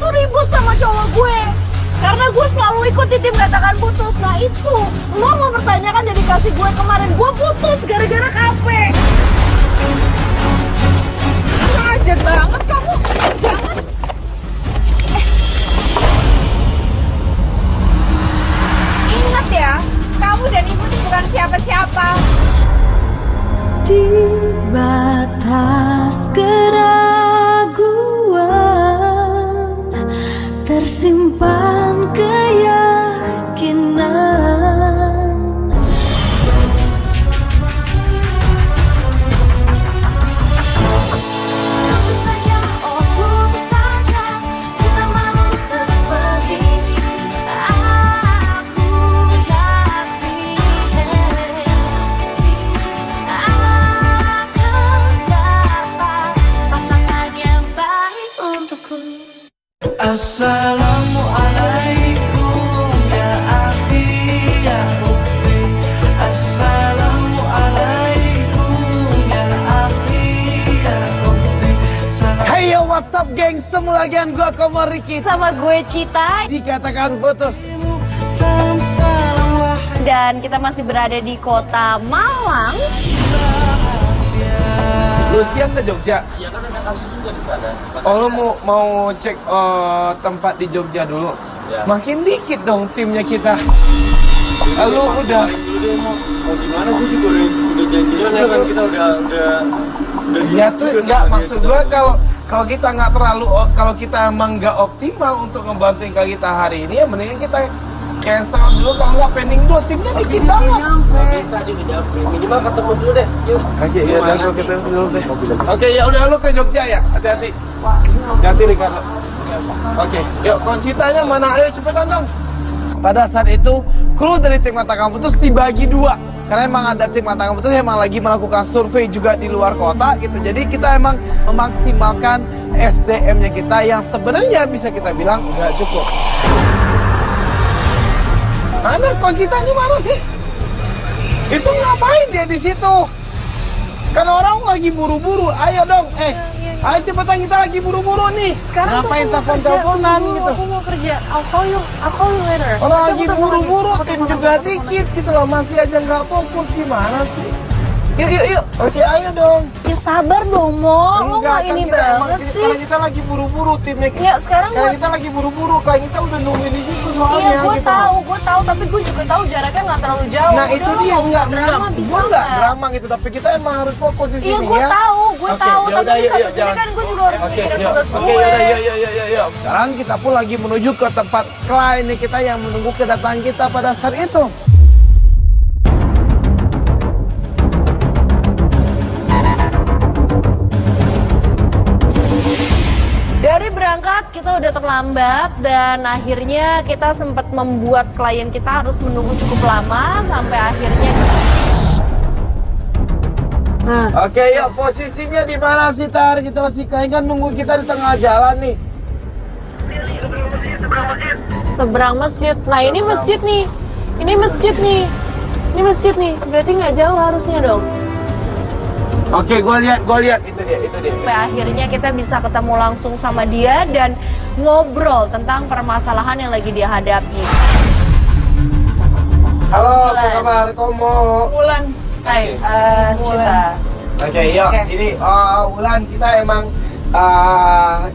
tuh ribut sama cowok gue. Karena gue selalu ikut di tim Katakan Putus. Nah itu, lo mau mempertanyakan dedikasi gue kemarin. Gue putus gara-gara kafe. Ajar banget kamu, jangan. Ingat ya, kamu dan ibu itu bukan siapa-siapa. Di batas keraguan tersimpan keyakinan. Assalamualaikum ya akhi ya ukhti. Assalamualaikum ya akhi ya ukhti. Hey yo, what's up geng? Semua lagian gua Komar Ricky Sama gue Cita. dikatakan putus. Dan kita masih berada di kota Malang. Lu siang ke Jogja? Iya kan ada kasus juga di sana. Oh lu mau cek tempat di Jogja dulu? Ya. Makin dikit dong timnya kita. Lu udah Mau gimana? Gue juga udah janji juga kan kita udah ya tuh nggak maksud gua kalau kita nggak terlalu kalau kita emang nggak optimal untuk ngebantuin kita hari ini ya mendingan kita cancel dulu, kalau nggak pending dulu, timnya dikit banget. bisa juga nyampe. Minimal ketemu dulu deh. Yuk. Oke, ya udah kalau kita dulu deh. Oke, ya udah lu ke Jogja ya. Hati-hati. Hati-hati Ricardo. Oke, yuk Concitanya mana? Ayo cepetan dong. Pada saat itu, kru dari tim Katakan Putus dibagi dua. Karena emang ada tim Katakan Putus emang lagi melakukan survei juga di luar kota gitu. Jadi kita emang memaksimalkan SDM-nya kita yang sebenarnya bisa kita bilang nggak cukup. Mana Concitanya mana sih? Itu ngapain dia di situ? Kan orang lagi buru-buru. Ayo dong, ayo cepetan kita lagi buru-buru nih. Sekarang ngapain tuh aku mau telepon-teleponan kerja. gitu? Aku mau kerja. I'll call you later. Orang Aku lagi telepon buru-buru, lagi. tim Aku juga telepon dikit gitu loh. Masih aja nggak fokus, gimana sih? Yuk. Oke, ayo dong. Ya sabar dong, Mo. Lo nggak kan ini kita emang banget sih. karena kita lagi buru-buru timnya. Ya, sekarang karena gua- kita lagi buru-buru, kayak kita udah nungguin di situ soalnya Iya, gue gitu. tahu, tapi gue juga tahu jaraknya nggak terlalu jauh. Nah Udah, itu lo dia nggak usah drama, gue bisa nggak nggak? drama gitu, tapi kita emang harus fokus di Iya, sini gue ya. tahu, Oke, tapi yaudah, di yuk, satu sisi jalan. kan gue juga harus mikirin tugas gue. Oke, yuk. Sekarang kita pun lagi menuju ke tempat klien kita yang menunggu kedatangan kita pada saat itu. Dari berangkat kita udah terlambat dan akhirnya kita sempat membuat klien kita harus menunggu cukup lama sampai akhirnya. Oke, yuk posisinya di mana sih Tar? Kita si klien kan nunggu kita di tengah jalan nih. Seberang masjid. Nah ini masjid nih. Ini masjid nih. Berarti nggak jauh harusnya dong. Oke, gue lihat itu dia. Sampai akhirnya kita bisa ketemu langsung sama dia dan ngobrol tentang permasalahan yang lagi dia hadapi. Halo, apa kabar? Komo. Bulan. Hai, Cita. Oke, yuk. Ini Wulan kita emang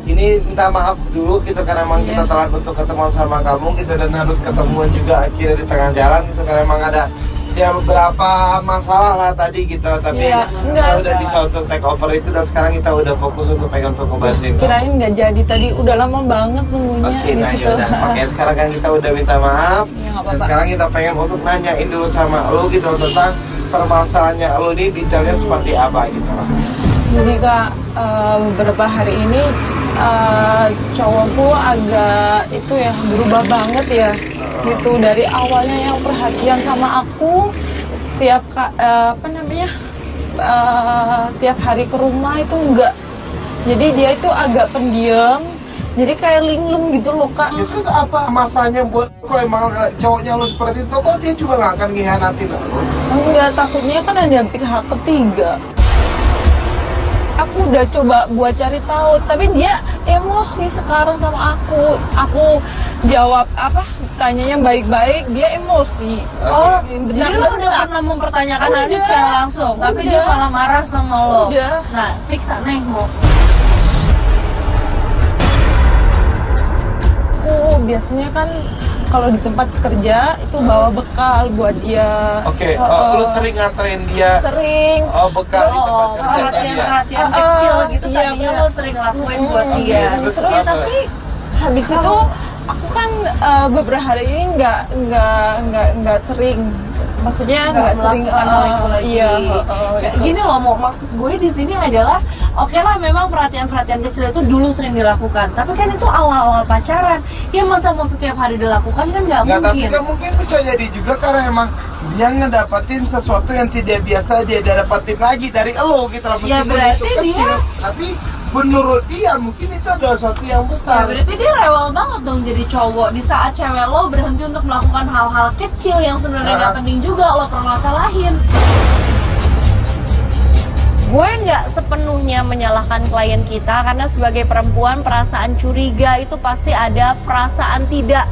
ini minta maaf dulu gitu karena emang kita telat untuk ketemu sama kamu gitu dan harus ketemuan juga akhirnya di tengah jalan gitu karena emang ada ya beberapa masalah lah tadi gitu lah, tapi kita udah bisa untuk take over itu dan sekarang kita udah fokus untuk pengen untuk ngebantuin kamu. Kirain nggak jadi tadi, udah lama banget nunggunya Oke, di nah situ. yaudah. Oke, sekarang kan kita udah minta maaf Ya, nggak dan apa-apa. sekarang kita pengen untuk nanyain dulu sama lo gitu tentang permasalahannya lo ini detailnya seperti apa gitu lah. Jadi Kak, beberapa hari ini cowokku agak itu ya berubah banget ya. Gitu dari awalnya yang perhatian sama aku setiap tiap hari ke rumah itu enggak. Jadi dia itu agak pendiam. Jadi kayak linglung gitu loh Kak. Ya, terus apa masalahnya buat kalau emang cowoknya lo seperti itu kok dia juga nggak akan ngianatin lo? Enggak, takutnya kan ada pihak ketiga. Aku udah coba buat cari tahu, tapi dia emosi sekarang sama aku. Aku jawab apa? Tanyanya baik-baik, dia emosi. Oh, jadi lo udah pernah mempertanyakan hal ini secara langsung, tapi dia malah marah sama lo. Udah. Nah, fix aneh mau. Aku biasanya kan kalau di tempat kerja itu bawa bekal buat dia. Oke, lu sering nganterin dia Sering. bekal di tempat kerja dia. Perhatian kecil gitu iya, tadinya iya. lo sering lakuin buat dia. Terus Terus apa? tapi habis itu aku kan beberapa hari ini nggak sering. Maksudnya nggak sering melakukan hal itu lagi. Iya. Kayak gini loh, mau maksud gue di sini adalah oke lah, memang perhatian kecil itu dulu sering dilakukan, tapi kan itu awal-awal pacaran. Ya masa mau setiap hari dilakukan kan nggak Nggak, tapi mungkin. kan mungkin bisa jadi juga karena emang dia ngedapatin sesuatu yang tidak biasa dia dapatin lagi dari elo gitu lah. Ya, Meskipun berarti itu kecil, dia- tapi menurut dia mungkin itu adalah sesuatu yang Ya, besar. berarti dia rewel banget dong jadi cowok di saat cewek lo berhenti untuk melakukan hal-hal kecil yang sebenarnya nggak penting juga lo permasalahin. Gue nggak sepenuhnya menyalahkan klien kita, karena sebagai perempuan perasaan curiga itu pasti ada, perasaan tidak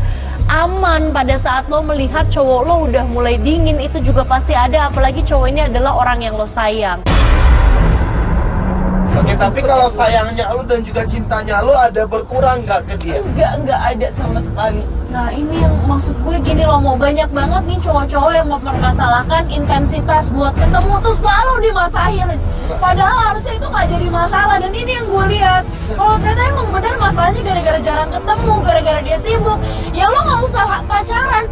aman pada saat lo melihat cowok lo udah mulai dingin itu juga pasti ada, apalagi cowok ini adalah orang yang lo sayang. Oke, tapi kalau sayangnya lu dan juga cintanya lu ada berkurang nggak ke dia? Nggak ada sama sekali. Nah ini yang maksud gue gini loh, mau banyak banget nih cowok-cowok yang mempermasalahkan intensitas buat ketemu tuh selalu dimasahin. Padahal harusnya itu nggak jadi masalah, dan ini yang gue lihat. Kalau ternyata emang bener masalahnya gara-gara jarang ketemu, gara-gara dia sibuk, ya lo nggak usah pacaran.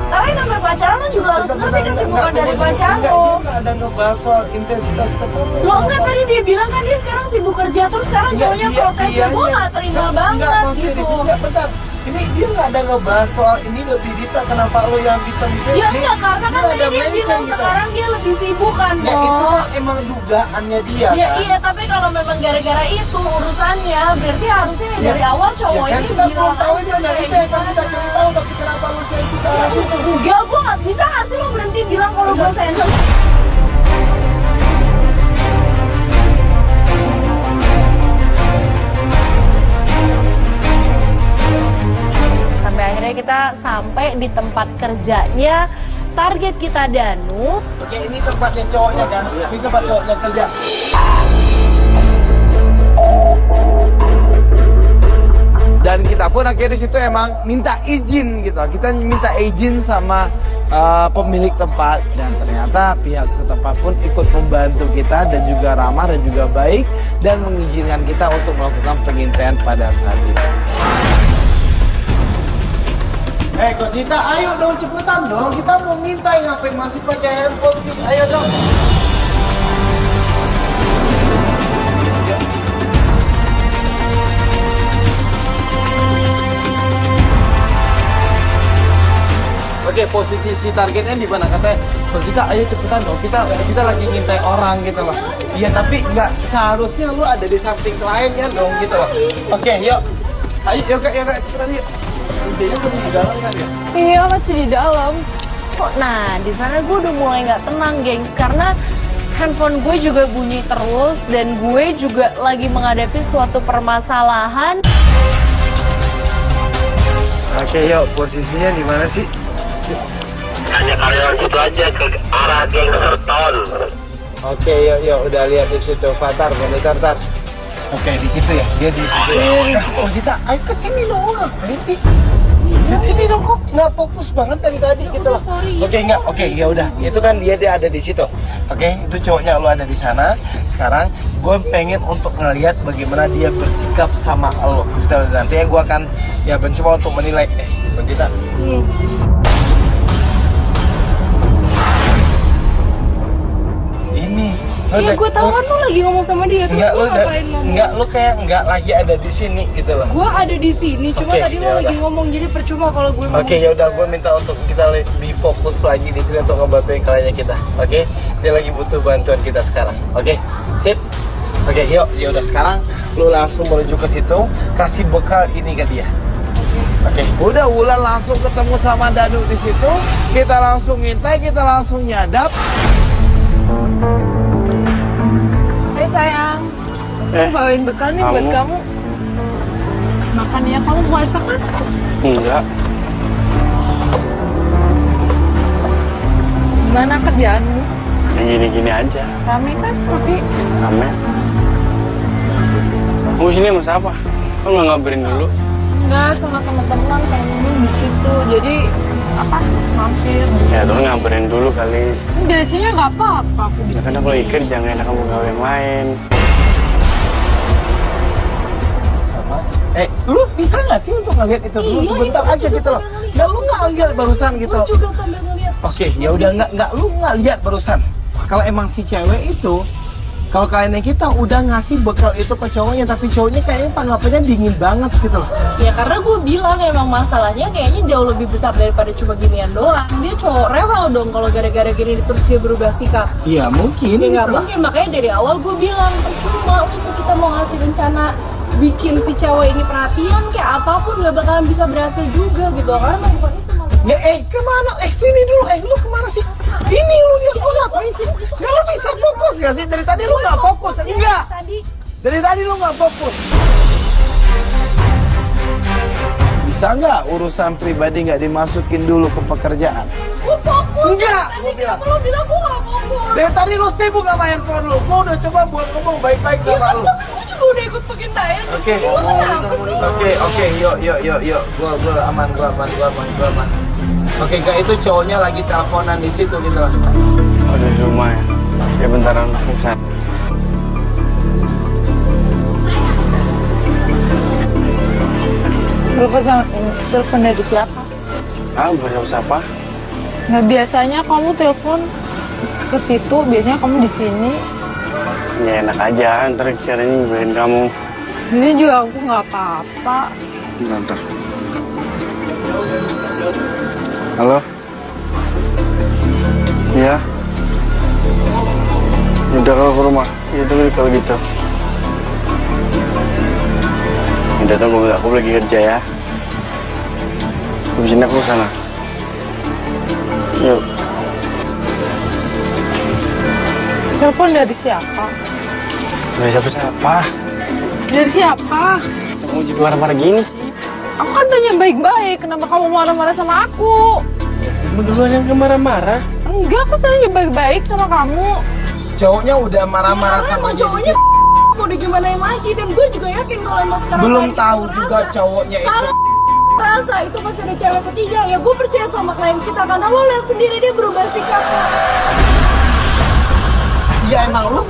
Karena yang namanya pacaran lo juga harus ngerti kesibukan dari pacar lo. Dia nggak ada ngebahas soal intensitas ketemu. Lo enggak, tadi dia bilang kan dia sekarang sibuk kerja, terus sekarang cowoknya protes, ya gue nggak terima banget maksudnya di gitu. sini nggak, bentar. Ini dia nggak ada ngebahas soal ini lebih detail, kenapa lo yang hitam Ya ini? enggak, karena kan nggak tadi ada dia mention bilang gitu. sekarang dia lebih sibuk kan, Ya itu Mo. kan emang dugaannya dia Ya kan. iya, tapi kalau memang gara-gara itu urusannya, berarti harusnya dari awal cowok ya kan ini kita belum bilang tahu aja itu, nah kayak itu yang kan gimana. kita cari tahu, tapi kenapa lo sensi ke arah situ? Enggak, gue nggak bisa ngasih lo berhenti bilang kalau gue sensitif. Sampai akhirnya kita sampai di tempat kerjanya target kita, Danu. Oke, ini tempatnya cowoknya kan? Ini tempat cowoknya kerja. Dan kita pun akhirnya di situ emang minta izin gitu. Kita minta izin sama pemilik tempat, dan ternyata pihak setempat pun ikut membantu kita dan juga ramah dan juga baik dan mengizinkan kita untuk melakukan pengintaian pada saat itu. Kok Cita, ayo dong cepetan dong. Kita mau ngintai, ngapain masih pakai handphone sih? Ayo dong. Oke, posisi si targetnya di mana katanya? Kok Cita, ayo cepetan dong. Kita lagi ngintai orang gitu loh. Iya, tapi nggak seharusnya lu ada di samping kliennya dong gitu loh. Oke, yuk. Ayo, yuk kak, cepetan yuk. Kuncinya masih di dalam kan ya? Iya, masih di dalam. Nah, di sana gue udah mulai nggak tenang, gengs, karena handphone gue juga bunyi terus dan gue juga lagi menghadapi suatu permasalahan. Oke, yuk, posisinya di mana sih? Hanya karyawan situ aja ke arah geng Serton. Oke, yuk, udah lihat di situ. Fatar, monitor, tar. Oke, di situ ya, dia di situ. Oh, kita, ayo ke sini dong, ngapain sih? Di sini dong, kok nggak fokus banget dari tadi gitu loh. Oke, nggak, oke, ya udah. Itu kan dia ada di situ. Oke, itu cowoknya lo ada di sana. Sekarang gue pengen untuk ngelihat bagaimana dia bersikap sama lo. Gitu, nanti gue akan ya mencoba untuk menilai. Kita. Ini. Iya, gue tahu kan lo lagi ngomong sama dia, terus Enggak, gue lu ngapain ngomong? enggak, lu kayak enggak lagi ada di sini gitu loh. Gue ada di sini, cuma Oke, tadi lo ya lagi udah. ngomong, jadi percuma kalau gue ngomong. Oke, ya udah, gue minta untuk kita lebih fokus lagi di sini untuk ngebantuin kliennya kita. Oke, dia lagi butuh bantuan kita sekarang. Oke, sip. Oke, yuk, ya udah sekarang lu langsung menuju ke situ, kasih bekal ini ke dia. Oke. Udah Wulan langsung ketemu sama Danu di situ. Kita langsung ngintai, kita langsung nyadap. Hai sayang, aku bawain bekal nih buat kamu. Makan ya, kamu puasa kan? Enggak. Gimana kerjaanmu? Yang gini-gini aja. Rame kan? Tapi Rame. Kamu sini mas apa? Kamu nggak ngabarin dulu? enggak, sama teman-teman kamu di situ. Jadi apa? Mampir. Ya tuh ngabarin dulu kali. Biasanya nggak apa-apa aku di Ya kan sini. aku lagi kerja, nggak enak kamu gawe yang lain. Lu bisa nggak sih untuk ngeliat itu dulu sebentar ini aja juga gitu loh? sambil Nggak, lu nggak lihat barusan gitu Gue loh. juga sambil ngeliat. Oke, ya udah lu nggak lihat barusan. Kalau emang si cewek itu, kalau kalian yang kita udah ngasih bekal itu ke cowoknya, tapi cowoknya kayaknya tanggapannya dingin banget gitu loh. Ya karena gue bilang emang masalahnya kayaknya jauh lebih besar daripada cuma ginian doang. Dia cowok rewel dong kalau gara-gara gini terus dia berubah sikap. Iya mungkin. Ya nggak gitu lah. mungkin, makanya dari awal gue bilang percuma untuk kita mau ngasih rencana bikin si cewek ini perhatian kayak apapun nggak bakalan bisa berhasil juga gitu. Karena emang bukan itu maksudnya. Ya kemana? Sini dulu. Lu kemana sih? Ini lu lihat lu ngapain sih? Nggak, lu bisa fokus nggak sih? Dari tadi lu nggak fokus. Enggak. Dari tadi lu nggak fokus. Bisa nggak urusan pribadi nggak dimasukin dulu ke pekerjaan? Gue fokus. Enggak, Tadi gua bilang. kenapa lo bilang gue nggak fokus? Dari tadi lu sibuk sama handphone lu. Gua udah coba buat ngomong baik-baik Ya sama kan lu. tapi gue juga udah ikut pengintaian di Oke. sini. Lo kenapa sih? Oke, yuk. Gua aman. Oke, Kak, itu cowoknya lagi teleponan di situ gitu lah. Oh di rumah ya. Ya bentaran kesana. Telepon dari siapa? Ah bukan siapa? Nggak, biasanya kamu telepon ke situ, biasanya kamu di sini. Ya enak aja, ntar caranya ngibarin kamu. Ini juga aku nggak apa-apa. Bentar. Halo? Iya? Udah kalau ke rumah? Iya tuh kalau gitu. Udah tunggu, aku lagi kerja ya. Habis ini aku sana. Yuk. Telepon dari siapa? Dari siapa? Dari siapa? Kamu jadi marah-marah gini sih? Aku kan tanya baik-baik, kenapa kamu marah-marah sama aku? Kamu duluan yang marah-marah. Enggak, aku tanya baik-baik sama kamu. Cowoknya udah marah-marah Karena sama emang dia di cowoknya situ. mau digimanain lagi. Dan gue juga yakin kalau emang sekarang Belum klien tahu itu juga ngerasa. cowoknya itu. Kalau rasa itu pasti ada cewek ketiga, ya gue percaya sama klien kita karena lo lihat sendiri dia berubah sikap. Ya emang lu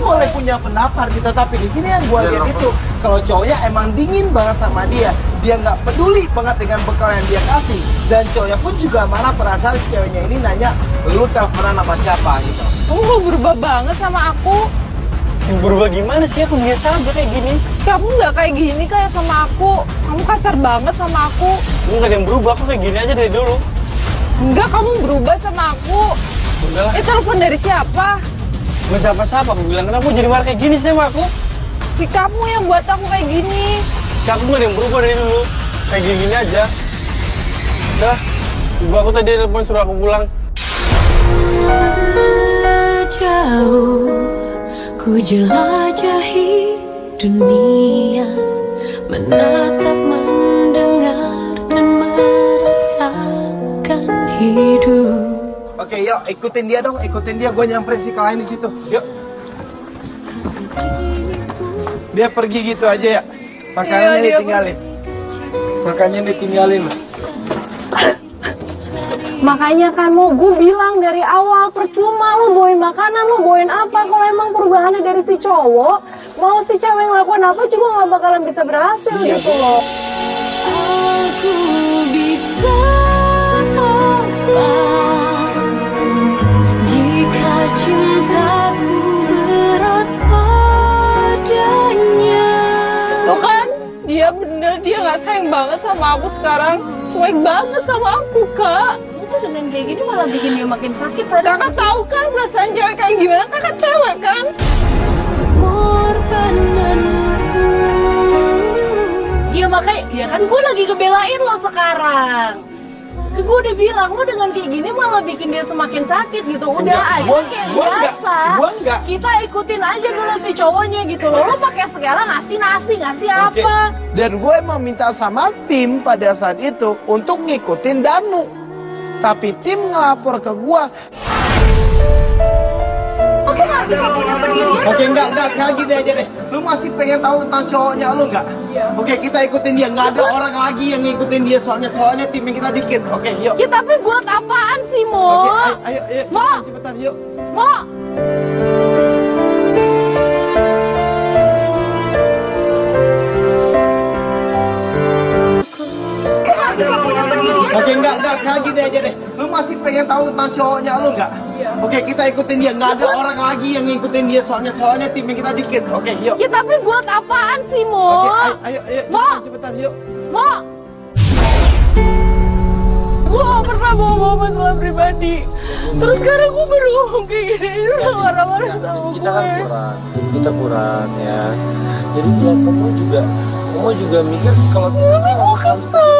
boleh punya pendapat gitu, tapi di sini yang gue lihat itu kalau cowoknya emang dingin banget sama dia nggak peduli banget dengan bekal yang dia kasih, dan cowoknya pun juga marah perasaan si ceweknya ini nanya lu teleponan sama siapa gitu. Kamu kok berubah banget sama aku? Berubah gimana sih? Aku biasa aja kayak gini. Kamu nggak kayak gini kayak sama aku. Kamu kasar banget sama aku. Enggak ada yang berubah, aku kayak gini aja dari dulu. Enggak, kamu berubah sama aku. Udah lah. Telepon dari siapa? Siapa? Aku bilang kenapa jadi marah kayak gini sih sama aku? Si kamu yang buat aku kayak gini. Aku nggak ada yang berubah dari dulu. Kayak gini aja. Udah. Ibu aku tadi telepon suruh aku pulang. Jauh ku jelajahi dunia, menatap, mendengar dan merasakan hidup. Oke, yuk ikutin dia dong, gue nyamperin si klien di situ. Yuk. Dia pergi gitu aja ya. Makanannya Iya, dia ditinggalin. Makannya ditinggalin. Makanya kan mau gue bilang dari awal percuma lo bawain makanan, lo bawain apa kalau emang perubahannya dari si cowok, mau si cewek ngelakuin apa juga nggak bakalan bisa berhasil gitu loh. Aku bisa apa jika cintaku berat padanya. Tuh kan, dia bener, dia nggak sayang banget sama aku sekarang. Cuek banget sama aku, Kak. Itu dengan kayak gini malah bikin dia makin sakit. Tadi Kakak tahu kan perasaan cewek kayak gimana? Kakak cewek kan? Pengorbananmu. Iya makanya, ya kan Kan gue lagi ngebelain lo sekarang. Gue udah bilang, lo dengan kayak gini malah bikin dia semakin sakit gitu. Udah aja kayak biasa. Enggak. Kita ikutin aja dulu si cowoknya gitu loh. Lo pakai segala ngasih nasi, ngasih Oke. apa? Dan gue emang minta sama tim pada saat itu untuk ngikutin Danu. Tapi tim ngelapor ke gue. Oke, nggak bisa punya pendirian. Oke, enggak, sekarang gini aja deh. Lu masih pengen tahu tentang cowoknya lu enggak? Oke, kita ikutin dia. Nggak ada orang lagi yang ngikutin dia soalnya tim yang kita dikit. Oke, yuk. Ya tapi buat apaan sih, Mo? Oke, ayo, Mo. cepetan, yuk. Mo. Nggak bisa punya pendirian. Oke, enggak, sekarang gini aja deh. Lu masih pengen tahu tentang cowoknya lu enggak? Oke, kita ikutin dia. Nggak ada orang lagi yang ngikutin dia soalnya tim yang kita dikit. Oke, yuk. Ya tapi buat apaan sih, Mo? Oke, ayo, Mo. cepetan, yuk. Mo. Gue gak pernah bawa masalah pribadi. Terus sekarang gue baru ngomong kayak gini. Ini udah marah-marah sama gue. Kita kan kurang, kita kurang ya. Jadi ya kamu juga mikir kalau Tapi gue kesel.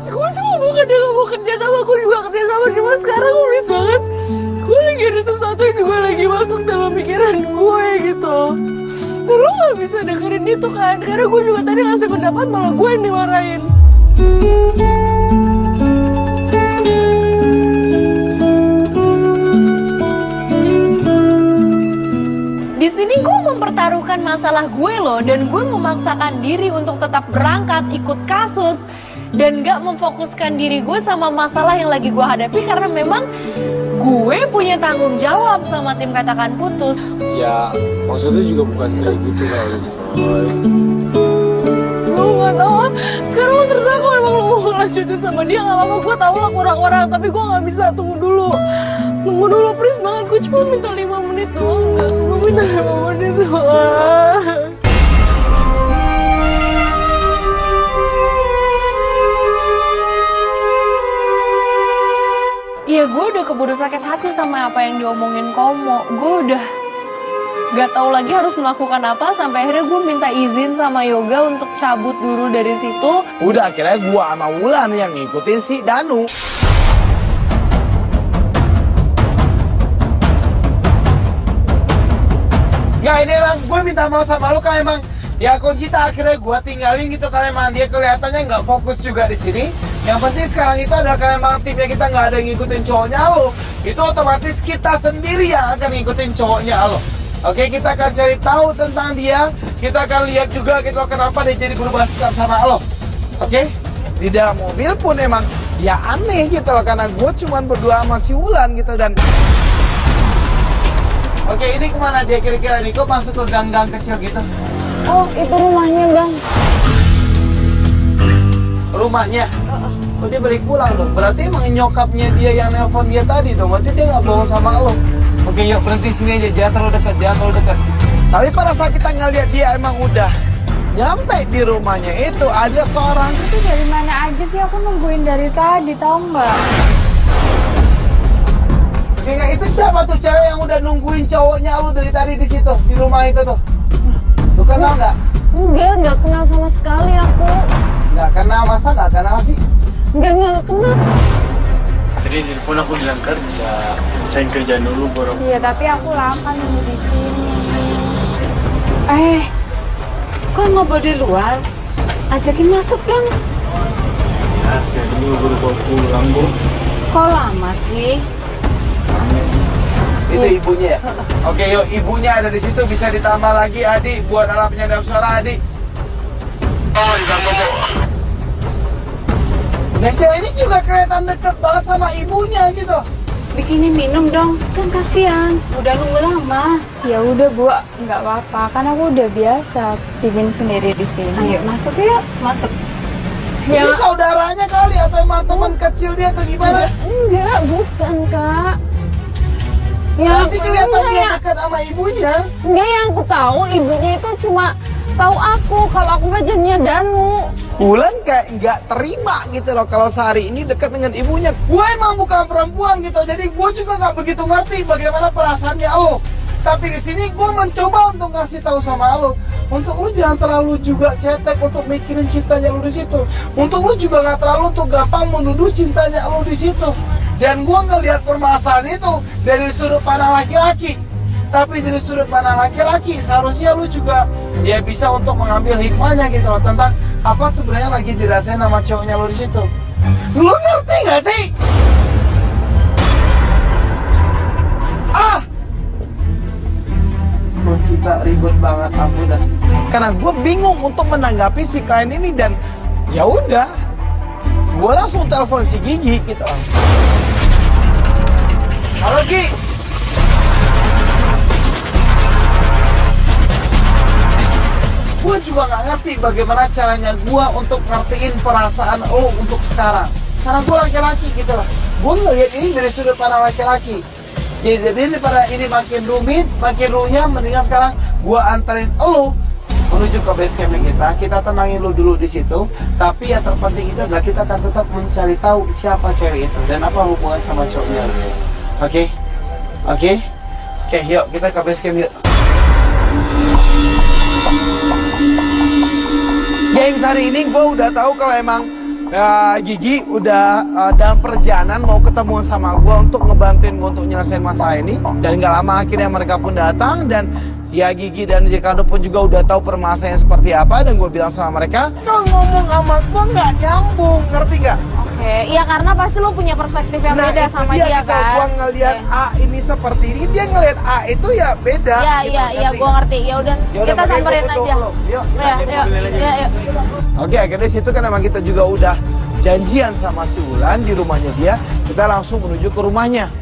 Gue cuma bukan dia gak mau kerja sama, gue juga kerja sama. Cuma sekarang gue miss banget. Gue lagi ada sesuatu yang juga lagi masuk dalam pikiran gue gitu. Dan lo gak bisa dengerin itu kan. Karena gue juga tadi ngasih pendapat malah gue yang dimarahin. Di sini gue mempertaruhkan masalah gue loh, dan gue memaksakan diri untuk tetap berangkat ikut kasus dan gak memfokuskan diri gue sama masalah yang lagi gue hadapi karena memang gue punya tanggung jawab sama tim Katakan Putus. ya maksudnya juga bukan kayak gitu kali. Gue gak tau, sekarang lo terserah kalau emang lo mau lanjutin sama dia gak apa-apa. Gue tau lah kurang-kurang, tapi gue gak bisa. Tunggu dulu please banget. Gue cuma minta 5 menit doang. Gue minta 5 menit doang. Iya, gue udah keburu sakit hati sama apa yang diomongin Komo. Gue udah gak tahu lagi harus melakukan apa, sampai akhirnya gue minta izin sama Yoga untuk cabut dulu dari situ. Udah, akhirnya gue sama Wulan yang ngikutin si Danu. Nggak, ini emang gue minta maaf sama lu kan emang ya Conchita akhirnya gue tinggalin gitu karena emang dia kelihatannya nggak fokus juga di sini. Yang penting sekarang itu ada karena emang timnya kita nggak ada yang ngikutin cowoknya lo. Itu otomatis kita sendiri yang akan ngikutin cowoknya lo. Oke, kita akan cari tahu tentang dia. Kita akan lihat juga gitu kenapa dia jadi berubah sikap sama lo. Oke? Di dalam mobil pun emang ya aneh gitu loh karena gue cuman berdua sama si Wulan gitu dan oke, ini kemana dia kira-kira nih? Kok masuk ke gang-gang kecil gitu? Oh, itu rumahnya, Bang. Rumahnya? Oh, dia balik pulang dong. Berarti emang nyokapnya dia yang nelpon dia tadi dong. Berarti dia nggak bohong sama lo. Oke, yuk berhenti sini aja. Jangan terlalu dekat. Tapi pada saat kita ngeliat dia emang udah nyampe di rumahnya itu ada seorang. Itu dari mana aja sih? Aku nungguin dari tadi, tau nggak? Kayaknya itu siapa tuh cewek yang udah nungguin cowoknya lu dari tadi di situ di rumah itu tuh? Lu kenal nggak? Nggak kenal sama sekali aku. Nggak kenal, masa nggak kenal sih? Nggak kenal. Tadi di telepon aku bilang kerja, saya kerja dulu borong. Iya, tapi aku lama nunggu di sini. Kok ngobrol di luar? Ajakin masuk dong. Ya, jadi baru bawa pulang bu. Kok lama sih? Itu ibunya ya? Oke, yuk ibunya ada di situ, bisa ditambah lagi Adi buat alat penyadap suara Adi. Oh, juga ngomong. Dan cewek ini juga kelihatan deket banget sama ibunya gitu. Bikinin minum dong, kan kasihan. Udah nunggu lama. Ya udah Bu, nggak apa-apa. Kan aku udah biasa bikin sendiri di sini. Ayo masuk yuk, masuk. Ini saudaranya kali atau emang teman kecil dia atau gimana? Enggak, bukan Kak. Tapi kelihatan dia dekat sama ibunya. Enggak, yang aku tahu ibunya itu cuma tahu aku kalau aku ngajarnya Danu. Wulan kayak nggak terima gitu loh kalau sehari ini dekat dengan ibunya. Gue emang bukan perempuan gitu, jadi gue juga nggak begitu ngerti bagaimana perasaannya lo. Tapi di sini gue mencoba untuk ngasih tahu sama lo, untuk lu jangan terlalu juga cetek untuk mikirin cintanya lu di situ. Untuk lu juga nggak terlalu tuh gampang menuduh cintanya lu di situ. Dan gue ngelihat permasalahan itu dari sudut pandang laki-laki. Tapi dari sudut pandang laki-laki seharusnya lu juga ya bisa untuk mengambil hikmahnya gitu loh, tentang apa sebenarnya lagi dirasain sama cowoknya lu di situ. Lu ngerti gak sih? Kita ribut banget, ampun dah. Karena gue bingung untuk menanggapi si klien ini, dan ya udah, gue langsung telepon si Gigi gitu. Halo Gi. Gue juga nggak ngerti bagaimana caranya gue untuk ngertiin perasaan lo untuk sekarang. Karena gue laki-laki gitu lah. Gue ngeliat ini dari sudut pandang laki-laki. Jadi pada ini makin rumit, makin runyam, mendingan sekarang gua anterin elu menuju ke base camp kita tenangin lu dulu di situ. Tapi yang terpenting itu adalah kita akan tetap mencari tahu siapa cewek itu dan apa hubungan sama cowoknya. Oke, yuk kita ke base camp yuk. Gengs, hari ini gue udah tahu kalau emang Gigi udah dalam perjalanan mau ketemuan sama gue untuk ngebantuin gue untuk nyelesain masalah ini. Dan gak lama akhirnya mereka pun datang, dan ya Gigi dan Ricardo pun juga udah tahu permasalahannya seperti apa. Dan gue bilang sama mereka, kalau ngomong sama gue gak nyambung, ngerti gak? Oke, iya karena pasti lo punya perspektif yang beda sama dia kan. Gue ngeliat A ini seperti ini, dia ngeliat A itu ya beda. Iya, gue ngerti. Ya udah, kita samperin aja. Yuk. Oke, akhirnya situ kan emang kita juga udah janjian sama si Wulan di rumahnya dia. Kita langsung menuju ke rumahnya.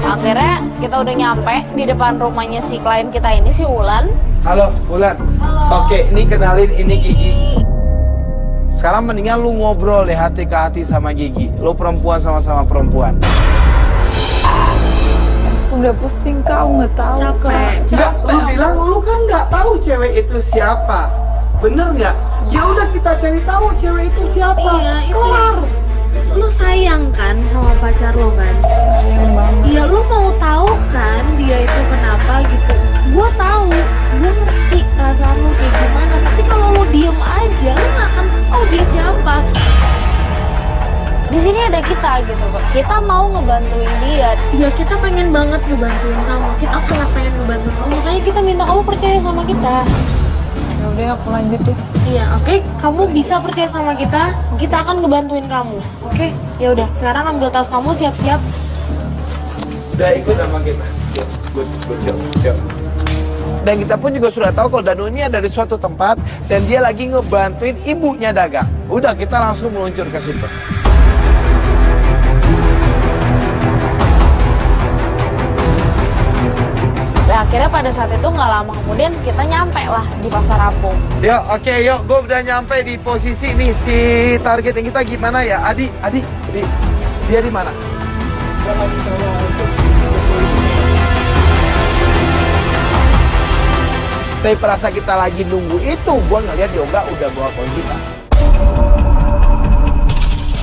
Akhirnya kita udah nyampe di depan rumahnya si klien kita ini, si Wulan. Halo, Wulan. Halo. Oke, ini kenalin, ini Gigi. Sekarang mendingan lu ngobrol deh hati ke hati sama Gigi. Lu perempuan sama-sama perempuan. Udah pusing kau, nggak tahu. Enggak, lu bilang lu kan nggak tahu cewek itu siapa. Bener nggak? Ya udah kita cari tahu cewek itu siapa. Iya, itu kelar. Lu sayang kan sama pacar lo kan? Sayang banget. Iya, lu mau tahu kan dia itu kenapa gitu. Gue tahu, gue ngerti perasaan lu kayak gimana. Tapi kalau lu diem aja, lu gak akan tahu dia siapa. Di sini ada kita gitu kok. Kita mau ngebantuin dia. Ya kita pengen banget ngebantuin kamu. Kita sangat pengen ngebantuin kamu. Makanya kita minta kamu percaya sama kita. Ya udah, aku lanjut deh. Iya, oke. Kamu bisa percaya sama kita. Kita akan ngebantuin kamu. Oke? Ya udah. Sekarang ambil tas kamu, siap-siap. Udah ikut sama kita. Yuk. Dan kita pun juga sudah tahu kalau Danu ini ada di suatu tempat dan dia lagi ngebantuin ibunya dagang. Udah, kita langsung meluncur ke situ. Nah, akhirnya pada saat itu nggak lama kemudian kita nyampe lah di Pasar Apung. Yuk, oke, yuk. Gue udah nyampe di posisi nih. Si target yang kita gimana ya? Adi. Dia di mana? Tapi perasa kita lagi nunggu itu, gue ngeliat Yoga udah bawa kunci kita.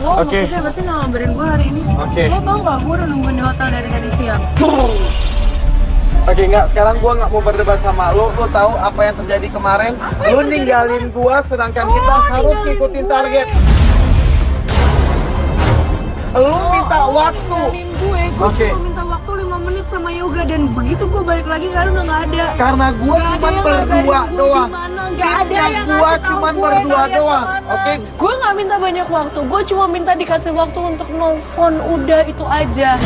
Lo Oke. maksudnya pasti ngabarin gue hari ini. Oke. Lo tau gak, gue udah nungguin di hotel dari tadi siang. Oke, enggak, sekarang gue nggak mau berdebat sama lo. Lo tahu apa yang terjadi kemarin? Lo ninggalin gue, sedangkan kita harus ngikutin target. Lo minta waktu. Gue Oke. cuma minta waktu 5 menit sama Yoga. Dan begitu gue balik lagi, kalian udah gak ada. Karena gue cuman berdua doang. Timnya gue cuman berdua doang. Oke. Gue gak minta banyak waktu. Gue cuma minta dikasih waktu untuk nelfon. Udah, itu aja.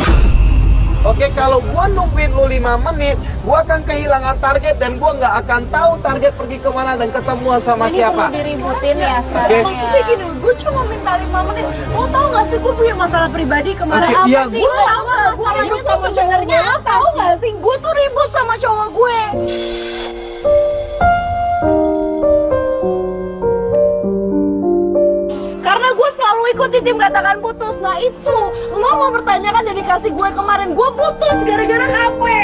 Oke, kalau gua nungguin lu 5 menit, gua akan kehilangan target dan gua nggak akan tahu target pergi kemana dan ketemuan sama Ini siapa. perlu diributin ya sekarang. Oke. Maksudnya gini, gue cuma minta 5 menit. Lo tau gak sih gue punya masalah pribadi kemarin? Oke, Apa iya, sih? gue Lo tau gak masalahnya tuh sebenarnya apa? Tau gak sih? Gue tuh ribut sama cowok gue. Karena gue selalu ikuti tim katakan putus. Nah itu, lo mau pertanyakan dedikasi gue kemarin. Gue putus gara-gara kafe.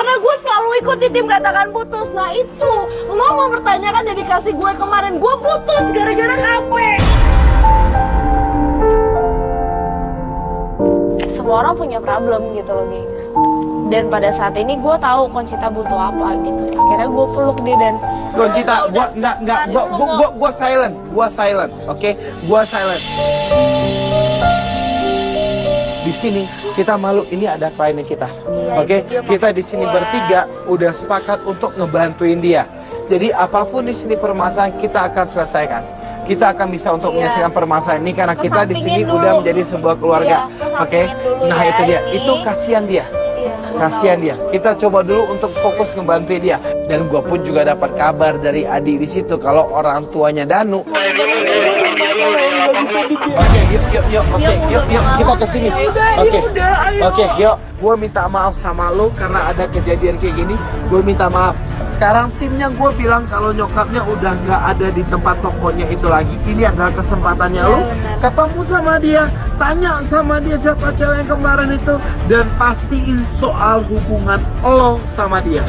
Karena gue selalu ikuti tim katakan putus. Nah itu, lo mau mempertanyakan dedikasi gue kemarin. Gue putus gara-gara kafe. Semua orang punya problem gitu loh guys. Dan pada saat ini gue tahu Conchita butuh apa gitu. Akhirnya gue peluk dia dan Conchita, gua silent, oke? Gua silent. Di sini kita malu, ini ada kliennya kita, oke? Kita di sini bertiga udah sepakat untuk ngebantuin dia. Jadi apapun di sini permasalahan kita akan selesaikan. Kita akan bisa untuk menyelesaikan permasalahan ini karena kita di sini udah menjadi sebuah keluarga, oke? Nah itu dia, itu kasihan dia. Kasihan dia. Kita coba dulu untuk fokus ngebantuin dia. Dan gua pun juga dapat kabar dari Adi di situ kalau orang tuanya Danu. Oke, yuk, kita kesini. Oke, yuk. Gua minta maaf sama lo karena ada kejadian kayak gini. Gua minta maaf. Sekarang timnya gue bilang kalau nyokapnya udah nggak ada di tempat tokonya itu lagi. Ini adalah kesempatannya lo ketemu sama dia, tanya sama dia siapa cewek yang kemarin itu, dan pastiin soal hubungan lo sama dia.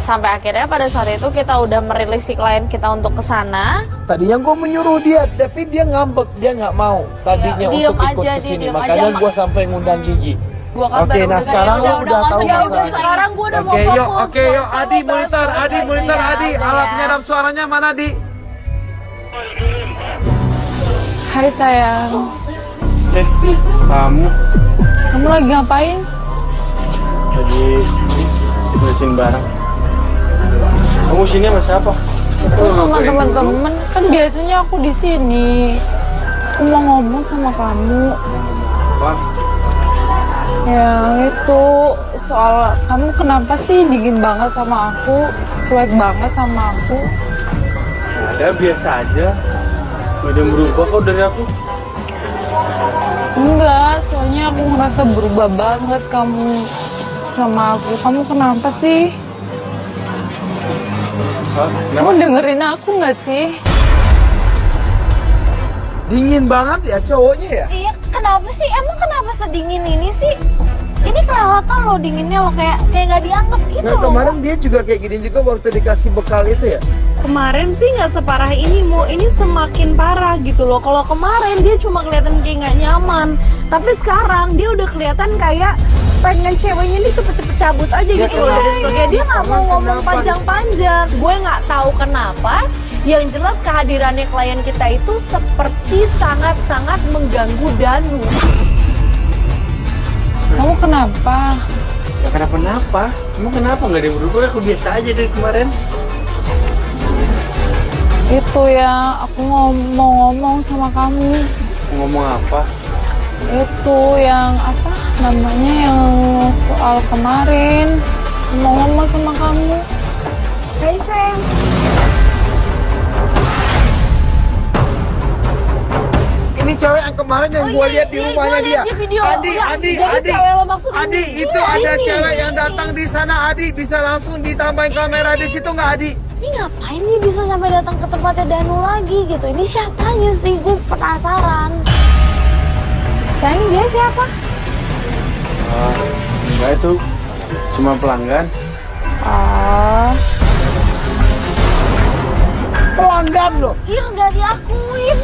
sampai akhirnya pada saat itu kita udah merilis si klien kita untuk kesana. Tadinya gue menyuruh dia, tapi dia ngambek, dia nggak mau tadinya Ya, untuk ikut kesini. Makanya gue sampai ngundang Gigi. Oke, nah sekarang lo udah tahu masalah. Sekarang gue udah mau Oke, fokus. yuk, Adi monitor, Adi, alat penyadap suaranya mana, Di? Hai sayang, Kamu lagi ngapain? lagi bersihin barang. Kamu sini sama siapa? Aku sama teman-teman, kan biasanya aku di sini. Aku mau ngomong sama kamu. Apa? Ya itu soal kamu kenapa sih dingin banget sama aku, cuek banget sama aku. Ada biasa aja. Gak ada yang berubah kok dari aku. Enggak, soalnya aku ngerasa berubah banget kamu sama aku. Kamu kenapa sih? Hah? Kamu dengerin aku nggak sih? Dingin banget ya cowoknya ya? Iya, kenapa sih? Emang kenapa sedingin ini sih? Ini kelewatan loh dinginnya loh, kayak nggak dianggap gitu Nah, loh. kemarin dia juga kayak gini juga waktu dikasih bekal itu ya? Kemarin sih nggak separah ini, Mo. Ini semakin parah gitu loh. Kalau kemarin dia cuma kelihatan kayak nggak nyaman, tapi sekarang dia udah kelihatan kayak pengen ceweknya ini cepet-cepet cabut aja gitu loh dari situ. Kayak dia nggak mau ngomong panjang-panjang. Gue nggak tahu kenapa. Yang jelas kehadirannya klien kita itu seperti sangat-sangat mengganggu Danu. Kamu kenapa? Ya kenapa-napa? Kamu kenapa nggak ada yang berubah? Aku biasa aja dari kemarin. Itu ya, aku mau ngomong sama kamu. Ngomong apa? Itu yang apa namanya, yang soal kemarin. Mau ngomong sama kamu. Hai sayang. Ini cewek yang kemarin yang gue lihat di rumahnya dia. Adi, itu ada cewek yang datang di sana. Adi, bisa langsung ditambahin kamera di situ nggak, Adi? Ini ngapain nih bisa sampai datang ke tempatnya Danu lagi gitu? Ini siapanya sih? Gue penasaran. Sayang, dia siapa? Enggak, itu cuma pelanggan. Oh, Pelanggan loh. Cir nggak diakuin.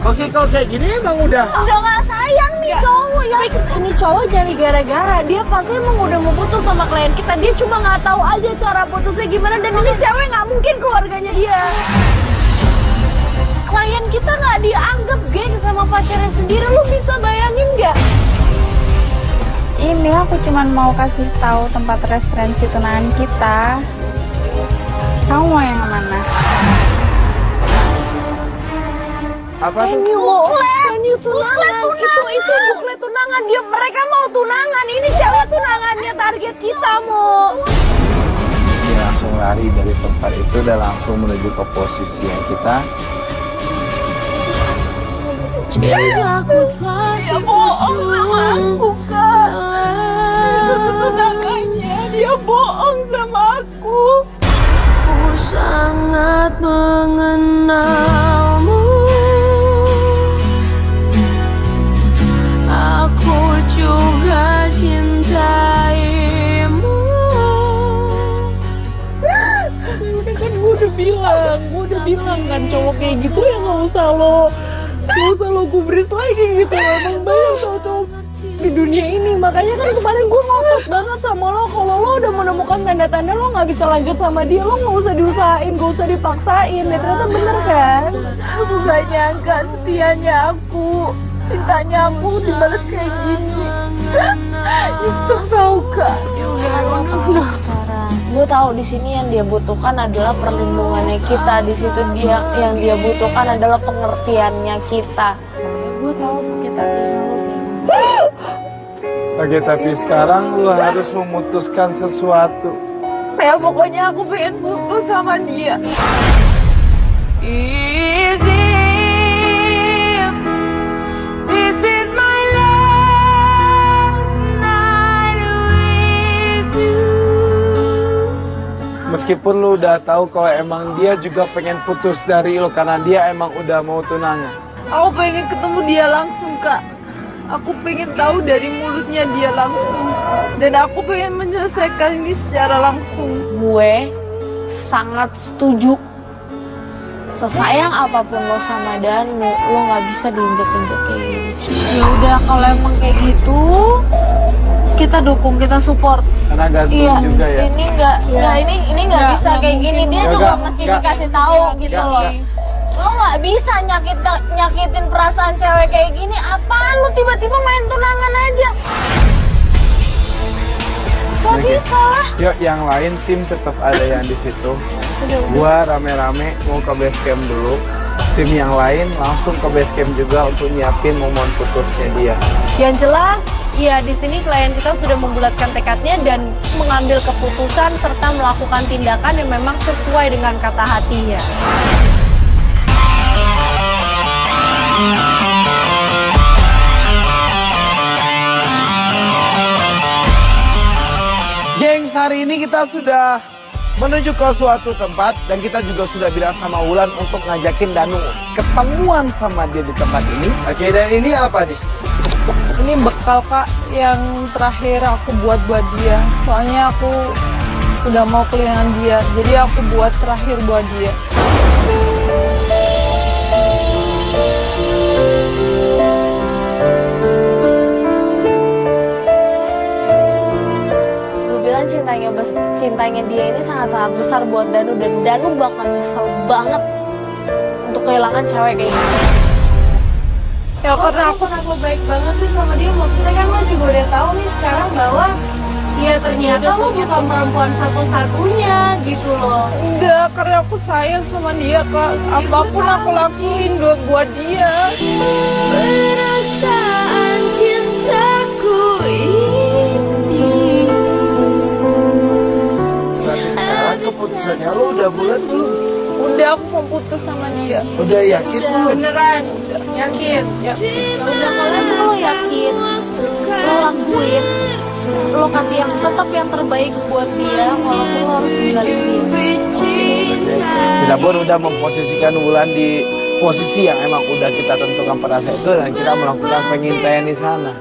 Oke, kalau kayak gini emang udah. Udah nggak sayang nih cowok ya. Ini cowok jadi gara-gara dia pasti emang udah mau putus sama klien kita. Dia cuma nggak tahu aja cara putusnya gimana. Dan ini cewek nggak mungkin keluarganya dia. Klien kita nggak dianggap geng sama pacarnya sendiri. Lu bisa bayangin nggak? Ini aku cuman mau kasih tahu tempat referensi tunangan kita. Kamu mau yang mana? Apa tuh? Venue tunangan. Itu buklet tunangan. Mereka mau tunangan. Ini cewek tunangannya target kita, Mo. Dia langsung lari dari tempat itu dan langsung menuju ke posisi yang kita. Dia bohong sama aku, Kak. Dia bohong sama aku. Ku sangat mengenalmu. Aku juga bilang, gue udah bilang kan cowok kayak gitu ya nggak usah lo gubris lagi gitu. Emang banyak cowok di dunia ini, makanya kan kemarin gue ngotot banget sama lo. Kalau lo udah menemukan tanda-tanda lo nggak bisa lanjut sama dia, lo nggak usah diusahain, gak usah dipaksain. Ya ternyata bener kan? Aku gak nyangka setianya aku, cintanya aku dibalas kayak gini. Nyesek tau gak? Gue tahu di sini yang dia butuhkan adalah perlindungannya kita. Di situ yang dia butuhkan adalah pengertiannya kita. Gue tahu sakit hatinya lo. Oke, tapi sekarang lu harus memutuskan sesuatu. Ya pokoknya aku pengen putus sama dia. Is if this is my last night with you. Meskipun lu udah tahu kalau emang dia juga pengen putus dari lu karena dia emang udah mau tunangan. Aku pengen ketemu dia langsung, Kak. Aku pengen tahu dari mulutnya dia langsung. Dan aku pengen menyelesaikan ini secara langsung. Gue sangat setuju. Sesayang apapun lo sama Danu, lo nggak bisa diinjek-injek kayak gini. Ya udah, kalau emang kayak gitu, kita dukung, kita support. Karena gantung Iya, juga ya. ini nggak bisa kayak gini. Dia juga mesti dikasih tahu gitu loh. Lo nggak bisa nyakitin perasaan cewek kayak gini. Apaan lo tiba-tiba main tunangan aja? Gak bisa lah. Yuk, yang lain tim tetap ada yang di situ. Gua rame-rame mau ke base camp dulu. Tim yang lain langsung ke base camp juga untuk nyiapin momen putusnya dia. Yang jelas, ya di sini klien kita sudah membulatkan tekadnya dan mengambil keputusan serta melakukan tindakan yang memang sesuai dengan kata hatinya. Gengs, hari ini kita sudah menuju ke suatu tempat dan kita juga sudah bilang sama Wulan untuk ngajakin Danu ketemuan sama dia di tempat ini. Oke, dan ini apa nih? Ini bekal, Kak, yang terakhir aku buat dia. Soalnya aku udah mau kehilangan dia, jadi aku buat terakhir buat dia. Cintanya dia ini sangat-sangat besar buat Danu, dan Danu bakal nyesel banget untuk kehilangan cewek kayak gini. Ya karena aku baik banget sih sama dia. Maksudnya kan lo juga udah tahu nih sekarang bahwa Ya ternyata lo bukan perempuan satu-satunya gitu loh. enggak, karena aku sayang sama dia, Kak. Apapun aku lakuin buat dia. Perasaan cintaku ini. Berarti sekarang keputusannya lo udah bulat belum? Udah, aku mau putus sama dia. Udah yakin belum? Beneran? Yakin? Ya. Udah, kalau lo yakin, lo lakuin, lo kasih yang tetap yang terbaik buat dia, walaupun lo harus ninggalin dia. Kita pun udah memposisikan Wulan di posisi yang emang udah kita tentukan pada saat itu, dan kita melakukan pengintaian di sana.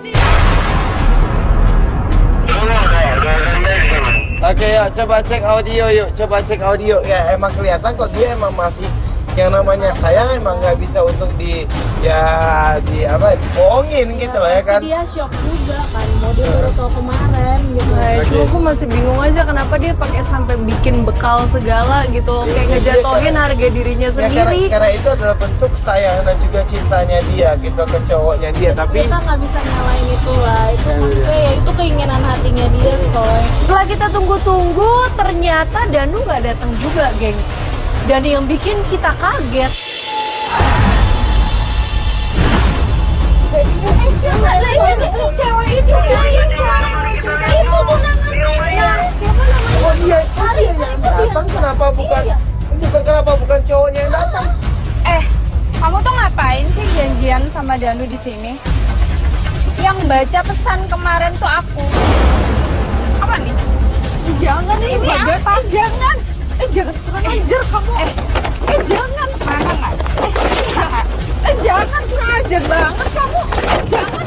Oke, yuk coba cek audio yuk, coba cek audio. Ya emang kelihatan kok dia emang masih yang namanya sayang, emang nggak bisa untuk dibohongin gitu loh ya kan. Dia shock juga kan, mau dia baru tau kemarin gitu. Cuma aku masih bingung aja kenapa dia pakai sampai bikin bekal segala gitu loh, kayak ngejatohin harga dirinya Ya, sendiri. karena itu adalah bentuk sayang dan juga cintanya dia gitu ke cowoknya dia, tapi Kita nggak bisa nyalain itu lah, itu ya itu keinginan hatinya dia Skoy. Setelah kita tunggu-tunggu, ternyata Danu nggak datang juga, gengs. Dan yang bikin kita kaget, cewek itu dia yang itu tunangannya. Siapa namanya? oh dia yang datang, kenapa bukan cowoknya yang datang? Kamu tuh ngapain sih janjian sama Danu di sini? Yang baca pesan kemarin tuh aku. Apa nih? Jangan ini apa? Jangan. Jangan kurang ajar kamu. Jangan. Mana nggak? Jangan kurang ajar banget kamu. Jangan.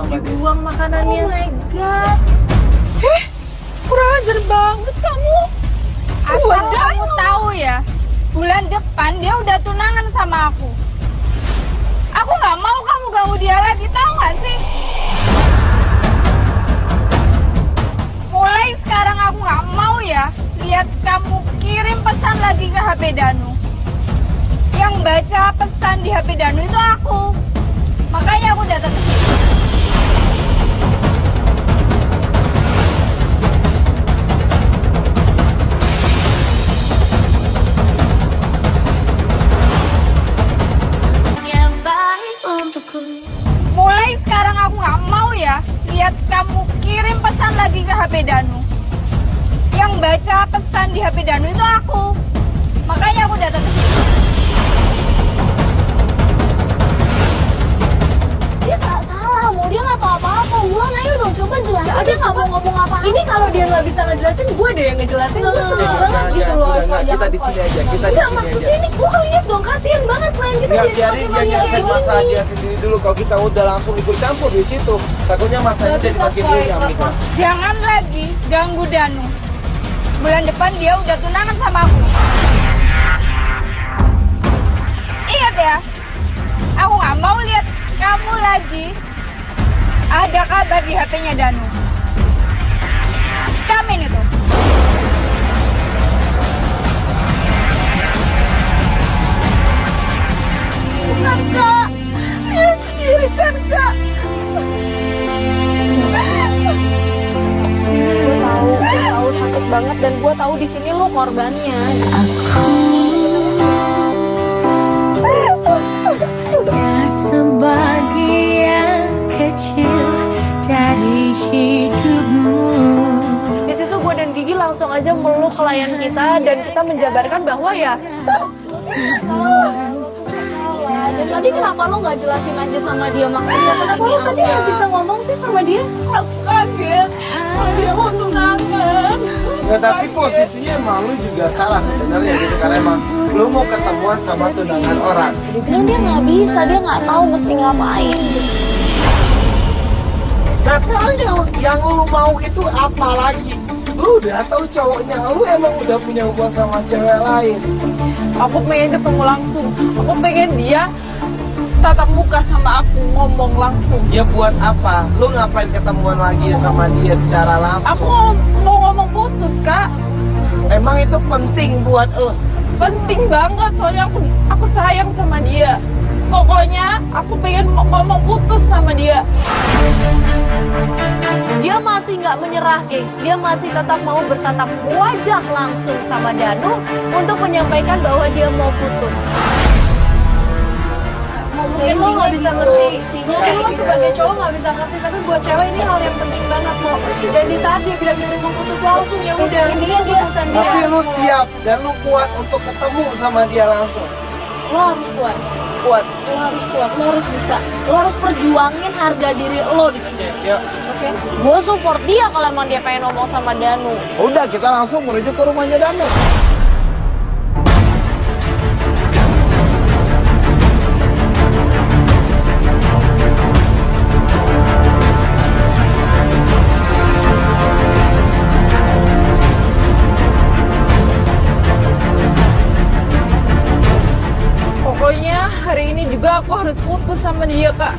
Dibuang makanannya. Oh my god. bulan depan dia udah tunangan sama aku. Aku nggak mau kamu ganggu dia lagi, tahu nggak sih? Mulai sekarang aku nggak mau ya lihat kamu kirim pesan lagi ke HP Danu. Yang baca pesan di HP Danu itu aku. Makanya aku datang ke sini. Mulai sekarang aku nggak mau ya lihat kamu kirim pesan lagi ke HP Danu. Yang baca pesan di HP Danu itu aku. Makanya aku datang ke sini. Dia nggak salah, mau dia nggak tahu apa-apa. Wulan, ayo dong, coba jelasin. Dia nggak mau ngomong apa. Ini kalau dia nggak bisa ngejelasin, gue deh yang ngejelasin. Gue seneng banget gitu loh. Kita di sini aja, kita di Enggak, sini maksudnya aja. ini gue lihat dong, kasihan banget klien kita Nggak, jadi biarin dia nyelesain masalah dia sendiri dulu. Kalau kita udah langsung ikut campur di situ, takutnya masalahnya jadi makin runyam gitu. Jangan lagi ganggu Danu. Bulan depan dia udah tunangan sama aku. Ingat ya, aku nggak mau lihat kamu lagi ada kabar di HP-nya Danu. Jamin itu. Kakak, lihat sendiri kan Kak. Gue tahu sakit banget dan gue tahu di sini lo korbannya. Sebagian kecil dari hidupmu. Di situ gue dan Gigi langsung aja meluk klien kita dan kita menjabarkan bahwa ya. Dan tadi kenapa lo nggak jelasin aja sama dia maksudnya? Kenapa lo tadi nggak bisa ngomong sih sama dia? Aku kaget. Dia mau tunangan. Ya tapi posisinya emang lu juga salah sebenarnya gitu, karena emang lu mau ketemuan sama tunangan orang. Dia bilang dia nggak bisa, dia nggak tahu mesti ngapain. Nah sekarang yang lu mau itu apa lagi? Lu udah tahu cowoknya, lu emang udah punya hubungan sama cewek lain. Aku pengen ketemu langsung. Aku pengen dia tatap muka sama aku, ngomong langsung. Ya buat apa? Lu ngapain ketemuan lagi sama dia secara langsung? Aku mau ngomong putus, Kak. Emang itu penting buat lu? Penting banget, soalnya aku sayang sama dia. Pokoknya aku pengen ngomong putus sama dia. Dia masih nggak menyerah, guys. Dia masih tetap mau bertatap wajah langsung sama Danu untuk menyampaikan bahwa dia mau putus. Mungkin lo nggak bisa ngerti, mungkin lo sebagai cowok nggak bisa ngerti, tapi buat cewek ini hal yang penting banget loh. Dan di saat dia bilang dia mau putus langsung, ya udah, intinya dia keputusan dia. Tapi lu siap dan lu kuat untuk ketemu sama dia langsung. Lo harus kuat. Kuat. Lo harus kuat, lo harus bisa. Lo harus perjuangin harga diri lo di sini. Ya. Oke? Gue support dia kalau emang dia pengen ngomong sama Danu. Udah, kita langsung menuju ke rumahnya Danu. Pokoknya hari ini juga aku harus putus sama dia, Kak.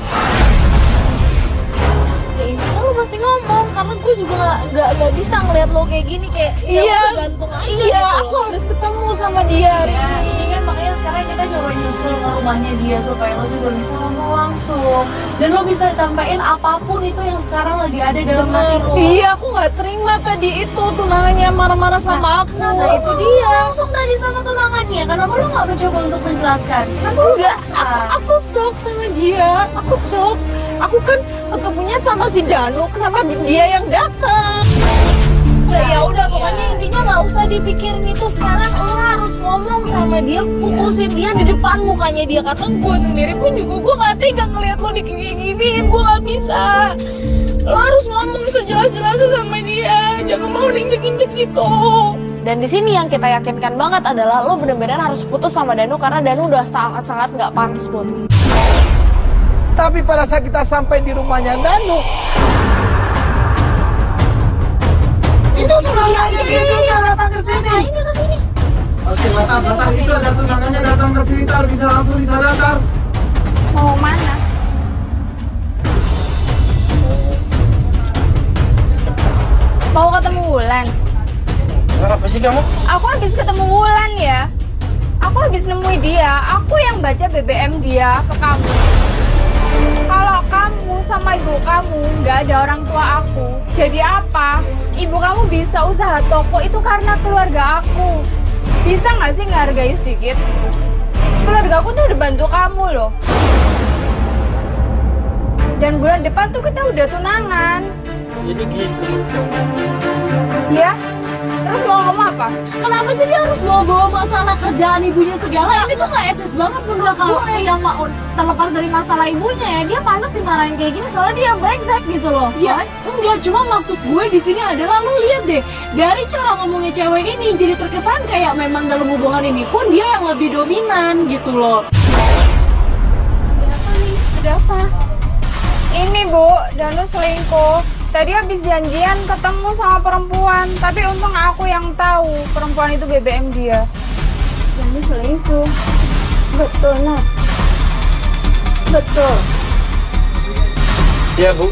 Ya intinya lo mesti ngomong, karena gue juga nggak bisa ngeliat lo kayak gini, kayak ya Iya, udah gantung aja iya, gitu. aku harus ketemu sama dia hari Ya, ini. ini kan makanya sekarang kita coba nyusul ke rumahnya dia supaya lo juga bisa ngomong langsung dan lo bisa sampaikan apapun itu yang sekarang lagi ada dalam hati lo. Iya, aku nggak terima tadi itu tunangannya marah-marah sama aku. Nah itu dia langsung tadi sama tunangannya. Kenapa lo nggak mencoba untuk menjelaskan? Enggak, aku shock sama dia. Aku shock. Aku kan ketemunya sama si Danu. Kenapa dia yang datang? Ya udah pokoknya intinya nggak usah dipikirin itu sekarang. Lo harus ngomong sama dia, putusin dia di depan mukanya dia. Karena gue sendiri pun juga gue nggak tega ngeliat lo digini-giniin. Gue nggak bisa. Lo harus ngomong sejelas-jelasnya sama dia. Jangan mau diinjek-injek gitu. Dan di sini yang kita yakinkan banget adalah lo benar-benar harus putus sama Danu karena Danu udah sangat-sangat nggak pantas buat lo. Tapi pada saat kita sampai di rumahnya Danu, itu tunangannya dia juga datang ke sini. Ngapain dia ke sini? Oke, Tar, itu ada tunangannya datang ke sini, Tar. Bisa langsung di sana, Tar. Mau mana? Mau ketemu Wulan? Apa sih kamu? Aku habis ketemu Wulan ya. Aku habis nemui dia. Aku yang baca BBM dia ke kamu. Kalau kamu sama ibu kamu nggak ada orang tua aku, jadi apa? Ibu kamu bisa usaha toko itu karena keluarga aku. Bisa nggak sih ngehargai sedikit? Keluarga aku tuh udah bantu kamu loh. Dan bulan depan tuh kita udah tunangan. Jadi gitu maksudnya. Ya? Terus mau ngomong apa? Kenapa sih dia harus bawa-bawa masalah kerjaan ibunya segala? Ini tuh gak etis banget menurut gue. Yang mau terlepas dari masalah ibunya ya, dia pantas dimarahin kayak gini soalnya dia yang brengsek gitu loh. Iya, enggak, cuma maksud gue di sini adalah lu lihat deh, dari cara ngomongnya cewek ini jadi terkesan kayak memang dalam hubungan ini pun dia yang lebih dominan gitu loh. Ada apa nih? Ada apa? Ini Bu, Danu selingkuh. Tadi habis janjian ketemu sama perempuan, tapi untung aku yang tahu perempuan itu BBM dia. Danu selingkuh. Betul, Nat. Betul. Iya, Bu.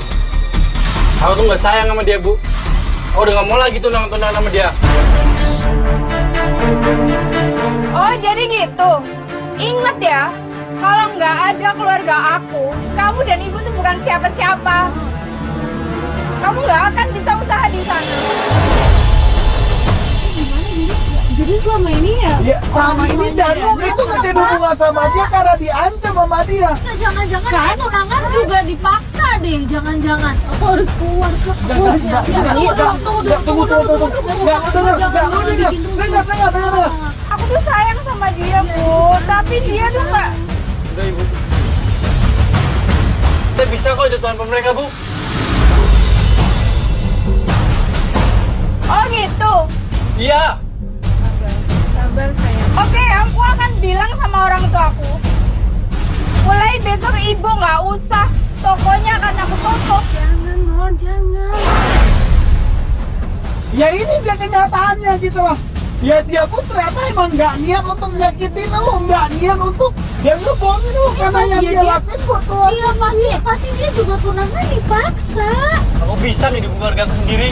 Aku tuh nggak sayang sama dia, Bu. Aku udah nggak mau lagi tunangan sama dia. Oh, jadi gitu. Ingat ya, kalau nggak ada keluarga aku, kamu dan ibu tuh bukan siapa-siapa. Kamu nggak akan bisa usaha di sana. Jadi selama ini ya? Ya, selama ini Danu itu ngejadi hubungan sama dia karena diancam sama dia. Jangan-jangan kan tunangan juga dipaksa deh, jangan-jangan. Aku harus keluar ke. Dengar. Aku tuh sayang sama dia, Bu. Tapi dia tuh nggak. Udah, Ibu. Kita bisa kok jatuhan mereka, Bu. Oh gitu. Iya. Sabar sayang. Oke, aku akan bilang sama orang tuaku. Mulai besok ibu nggak usah tokonya akan aku tutup. Jangan, Mon, jangan. Ya ini dia kenyataannya gitu loh. Ya dia pun ternyata emang nggak niat untuk nyakitin lo, nggak niat untuk dia ngebohongin lo karena yang dia lakuin buat keluarga. Iya pasti dia juga tunangan dipaksa. Aku bisa nih di keluarga aku sendiri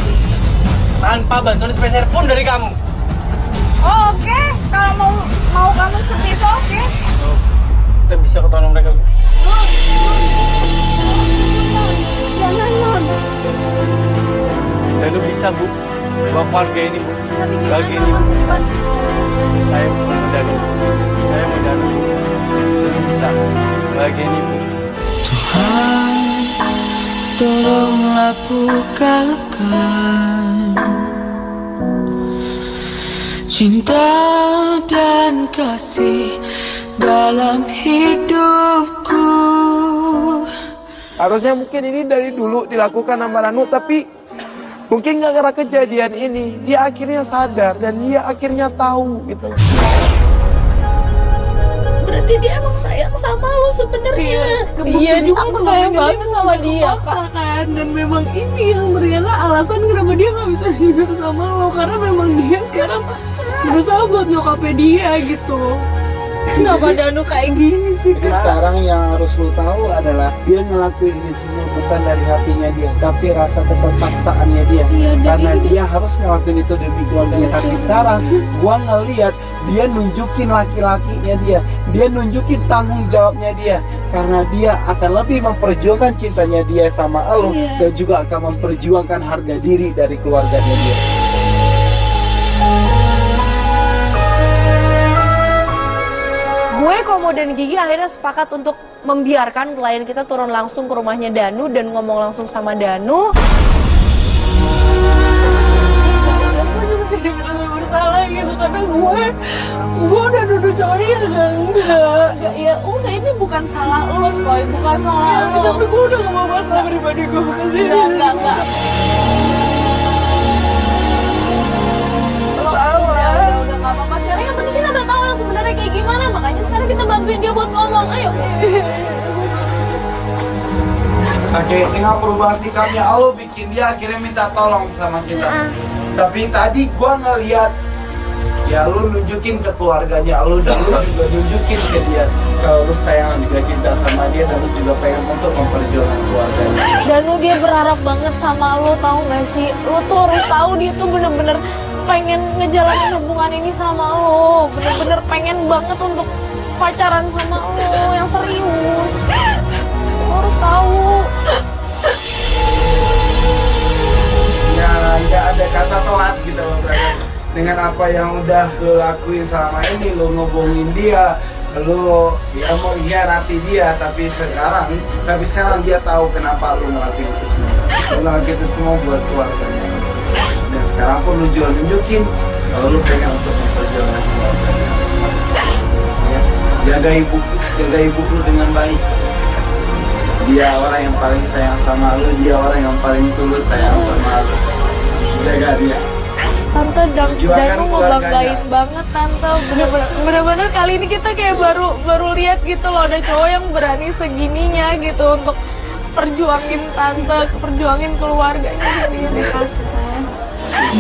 tanpa bantuan spesial pun dari kamu. Oh, oke. Kalau mau kamu seperti itu, oke. Kita bisa ketemu mereka, Bu. Jangan, Non. Dan lu bisa, Bu. Bawa keluarga ini, Bu. Tapi Bagi ini, Bu. Bisa. Saya mau Danu. Saya mau Danu. Dan lu bisa. Bagi ini, Bu. Tuhan, tolonglah bukakan cinta dan kasih dalam hidupku. Harusnya mungkin ini dari dulu dilakukan sama Danu, tapi mungkin nggak karena kejadian ini dia akhirnya sadar dan dia akhirnya tahu gitu loh. Berarti dia emang sayang sama lo sebenarnya. Iya, aku sayang banget sama dia, Kak. Kan? Dan memang ini yang ternyata alasan kenapa dia nggak bisa juga sama lo, karena memang dia sekarang berusaha buat nyokapnya dia gitu. Kenapa Danu kayak gini sih, Jadi Kak? sekarang yang harus lo tahu adalah dia ngelakuin ini semua bukan dari hatinya dia, tapi rasa keterpaksaannya dia. Iya, dan Karena ini- dia harus ngelakuin itu demi keluarganya. Tapi sekarang gua ngeliat dia nunjukin laki-lakinya dia nunjukin tanggung jawabnya dia. Karena dia akan lebih memperjuangkan cintanya dia sama lo, Iya. dan juga akan memperjuangkan harga diri dari keluarganya dia. Gue, Komo, dan Gigi akhirnya sepakat untuk membiarkan klien kita turun langsung ke rumahnya Danu dan ngomong langsung sama Danu. Bersalah gitu karena gue udah nuduh cowoknya enggak. Ya udah, ini bukan salah lo, Skoy, bukan salah lo. Tapi gue udah gak mau masalah pribadi gue kasih. Enggak. Udah gak apa-apa. Sekarang yang penting kita udah tahu yang sebenarnya kayak gimana. Makanya sekarang kita bantuin dia buat ngomong. Ayo. Oke, tinggal perubahan sikapnya lo bikin dia akhirnya minta tolong sama kita. Tapi tadi gua ngeliat Ya lu nunjukin ke keluarganya lu, dan lu juga nunjukin ke dia kalau lu sayang juga cinta sama dia, dan lu juga pengen untuk memperjuangkan keluarganya. Dan lu dia berharap banget sama lu, tahu gak sih? Lu tuh harus tahu dia tuh bener-bener pengen ngejalanin hubungan ini sama lu, bener-bener pengen banget untuk pacaran sama lu yang serius. Lu harus tahu. Ya nggak ada kata telat gitu loh, brother. Dengan apa yang udah lo lakuin selama ini, lo ngebohongin dia, lo ya mau hianati dia, tapi sekarang dia tahu kenapa lo ngelakuin itu semua. Lo ngelakuin itu semua buat keluarganya. Dan sekarang pun lo juga nunjukin kalau lo pengen untuk memperjuangkan keluarganya. Ya, jaga ibu lo dengan baik. Dia orang yang paling sayang sama lo, dia orang yang paling tulus sayang sama lo. Jaga dia. Tante Danu mau banggain banget tante, bener-bener kali ini kita kayak baru lihat gitu loh, ada cowok yang berani segininya gitu untuk perjuangin tante, perjuangin keluarganya sendiri.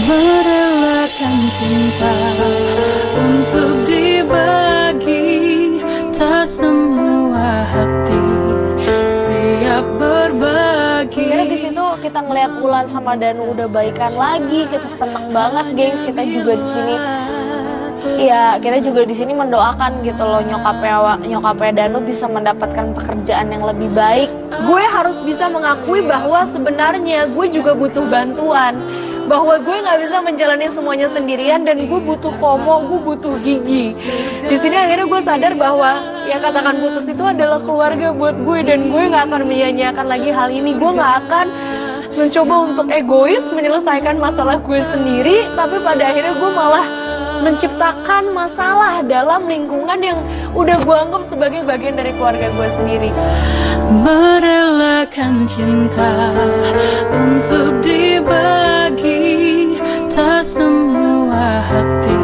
Merelakan cinta untuk dibagi, tak semua hati siap berbagi. Akhirnya di situ kita ngeliat Ulan sama Danu udah baikan lagi, kita seneng banget, gengs. Kita juga di sini, ya kita juga di sini mendoakan gitu loh nyokapnya Danu bisa mendapatkan pekerjaan yang lebih baik. Gue harus bisa mengakui bahwa sebenarnya gue juga butuh bantuan, bahwa gue nggak bisa menjalani semuanya sendirian, dan gue butuh komo, gue butuh gigi. Di sini akhirnya gue sadar bahwa ya katakan putus itu adalah keluarga buat gue, dan gue nggak akan menyia-nyiakan lagi hal ini. Gue nggak akan mencoba untuk egois menyelesaikan masalah gue sendiri, tapi pada akhirnya gue malah menciptakan masalah dalam lingkungan yang udah gue anggap sebagai bagian dari keluarga gue sendiri. Merelakan cinta untuk dibagi, tak semua hati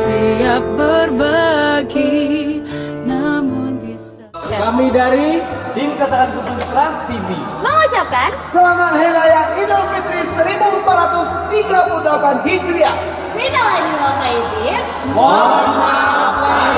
siap berbagi, namun bisa. Kami dari tim Katakan Putus Trans TV Mengucapkan selamat Hari Raya Idul Fitri 1438 Hijriah. Minal aidin wal faizin. Mohon maaf lahir